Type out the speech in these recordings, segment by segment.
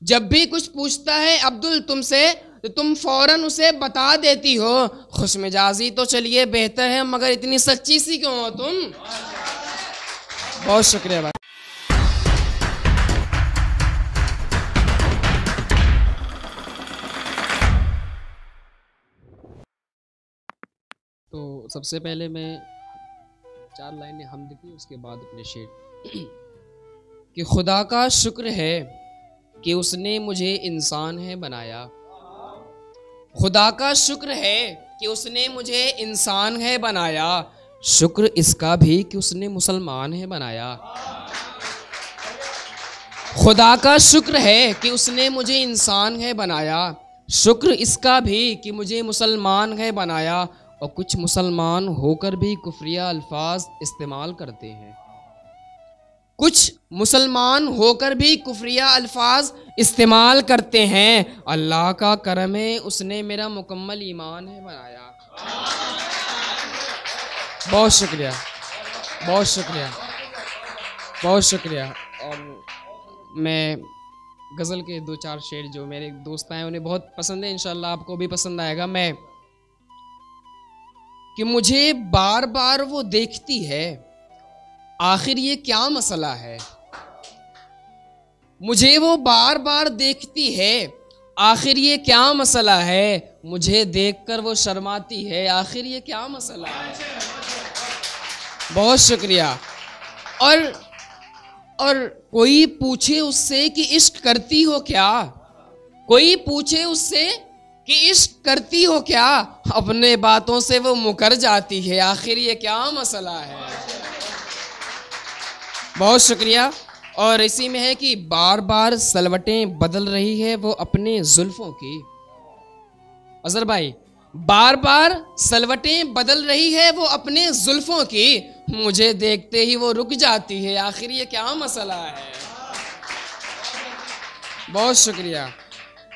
जब भी कुछ पूछता है अब्दुल तुमसे तो तुम फौरन उसे बता देती हो। खुशमिजाजी तो चलिए बेहतर है, मगर इतनी सच्ची सी क्यों हो तुम? बहुत शुक्रिया भाई। तो सबसे पहले मैं 4 लाइनें हमद की, उसके बाद अपने शेर कि खुदा का शुक्र है कि उसने मुझे इंसान है बनाया। खुदा का शुक्र है कि उसने मुझे इंसान है बनाया। शुक्र इसका भी कि उसने मुसलमान है बनाया। खुदा का शुक्र है कि उसने मुझे इंसान है बनाया। शुक्र इसका भी कि मुझे मुसलमान है बनाया। और कुछ मुसलमान होकर भी कुफ्रिया अल्फाज इस्तेमाल करते हैं। कुछ मुसलमान होकर भी कुफ्रिया अल्फाज इस्तेमाल करते हैं। अल्लाह का करम है उसने मेरा मुकम्मल ईमान है बनाया। बहुत शुक्रिया, बहुत शुक्रिया, बहुत शुक्रिया। और मैं गज़ल के 2-4 शेर जो मेरे दोस्त आए उन्हें बहुत पसंद है, इंशाल्लाह आपको भी पसंद आएगा। मैं कि मुझे बार बार वो देखती है, आखिर ये क्या मसला है। मुझे वो बार बार देखती है, आखिर ये क्या मसला है। मुझे देखकर वो शर्माती है, आखिर ये क्या मसला है। बहुत शुक्रिया। और कोई पूछे उससे कि इश्क करती हो क्या, कोई पूछे उससे कि इश्क करती हो क्या, अपने बातों से वो मुकर जाती है, आखिर ये क्या मसला है। बहुत शुक्रिया। और इसी में है कि बार बार सलवटें बदल रही है वो अपने जुल्फों की। अजहर भाई, बार बार सलवटें बदल रही है वो अपने जुल्फों की। मुझे देखते ही वो रुक जाती है, आखिर ये क्या मसला है। बहुत शुक्रिया।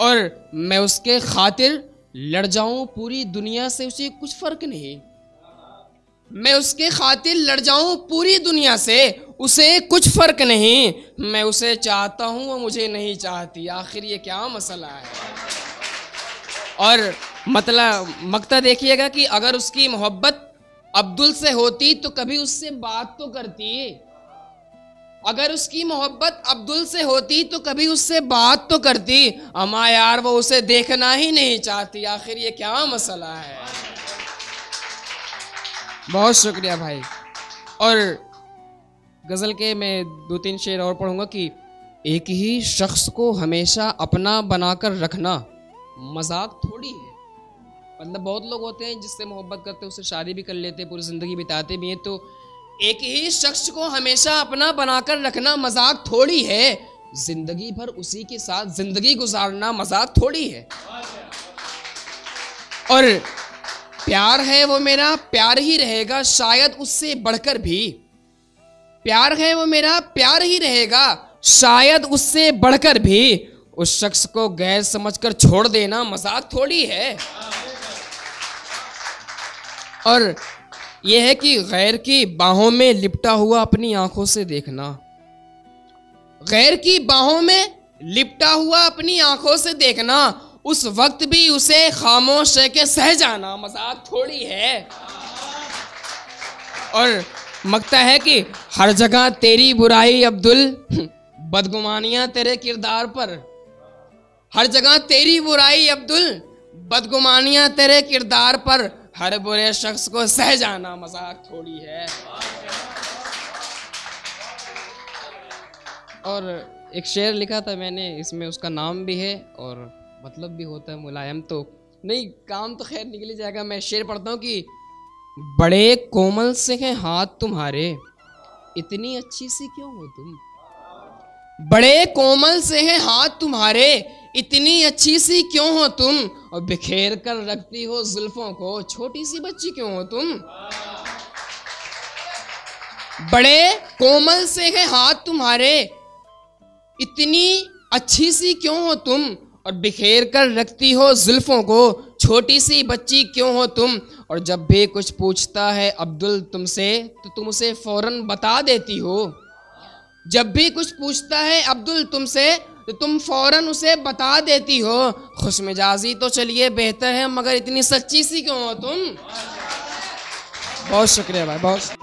और मैं उसके खातिर लड़ जाऊं पूरी दुनिया से, उसे कुछ फर्क नहीं। मैं उसके खातिर लड़ जाऊं पूरी दुनिया से, उसे कुछ फर्क नहीं। मैं उसे चाहता हूं वो मुझे नहीं चाहती, आखिर ये क्या मसला है। और मतलब मक्ता देखिएगा कि अगर उसकी मोहब्बत अब्दुल से होती तो कभी उससे बात तो करती। अगर उसकी मोहब्बत अब्दुल से होती तो कभी उससे बात तो करती। अमा यार वो उसे देखना ही नहीं चाहती, आखिर ये क्या मसला है। बहुत शुक्रिया भाई। और गज़ल के मैं 2-3 शेर और पढ़ूंगा कि एक ही शख्स को हमेशा अपना बनाकर रखना मजाक थोड़ी है। मतलब बहुत लोग होते हैं जिससे मोहब्बत करते हैं, उससे शादी भी कर लेते हैं, पूरी ज़िंदगी बिताते भी हैं। तो एक ही शख्स को हमेशा अपना बनाकर रखना मजाक थोड़ी है। जिंदगी भर उसी के साथ जिंदगी गुजारना मजाक थोड़ी है। और प्यार है वो मेरा प्यार ही रहेगा, शायद उससे बढ़कर भी। प्यार है वो मेरा प्यार ही रहेगा, शायद उससे बढ़कर भी। उस शख्स को गैर समझकर छोड़ देना मजाक थोड़ी है। और यह है कि गैर की बाहों में लिपटा हुआ अपनी आंखों से देखना। गैर की बाहों में लिपटा हुआ अपनी आंखों से देखना, उस वक्त भी उसे खामोश रह के सह जाना मजाक थोड़ी है। और मकता है कि हर जगह तेरी बुराई अब्दुल, बदगुमानियां तेरे किरदार पर। हर जगह तेरी बुराई अब्दुल, बदगुमानियां तेरे किरदार पर। हर बुरे शख्स को सह जाना मजाक थोड़ी है। और एक शेर लिखा था मैंने, इसमें उसका नाम भी है और मतलब भी होता है मुलायम। तो नहीं, काम तो खैर निकल जाएगा। मैं शेर पढ़ता हूँ कि बड़े कोमल से हैं हाथ तुम्हारे, इतनी अच्छी सी क्यों हो तुम। बड़े कोमल से हैं हाथ तुम्हारे, इतनी अच्छी सी क्यों हो तुम। और बिखेर कर रखती हो जुल्फों को, छोटी सी बच्ची क्यों हो तुम। बड़े कोमल से हैं हाथ तुम्हारे, इतनी अच्छी सी क्यों हो तुम। और बिखेर कर रखती हो जुल्फों को, छोटी सी बच्ची क्यों हो तुम। और जब भी कुछ पूछता है अब्दुल तुमसे तो तुम उसे फौरन बता देती हो। जब भी कुछ पूछता है अब्दुल तुमसे तो तुम फौरन उसे बता देती हो। खुशमिजाजी तो चलिए बेहतर है, मगर इतनी सच्ची सी क्यों हो तुम? बहुत शुक्रिया भाई, बहुत।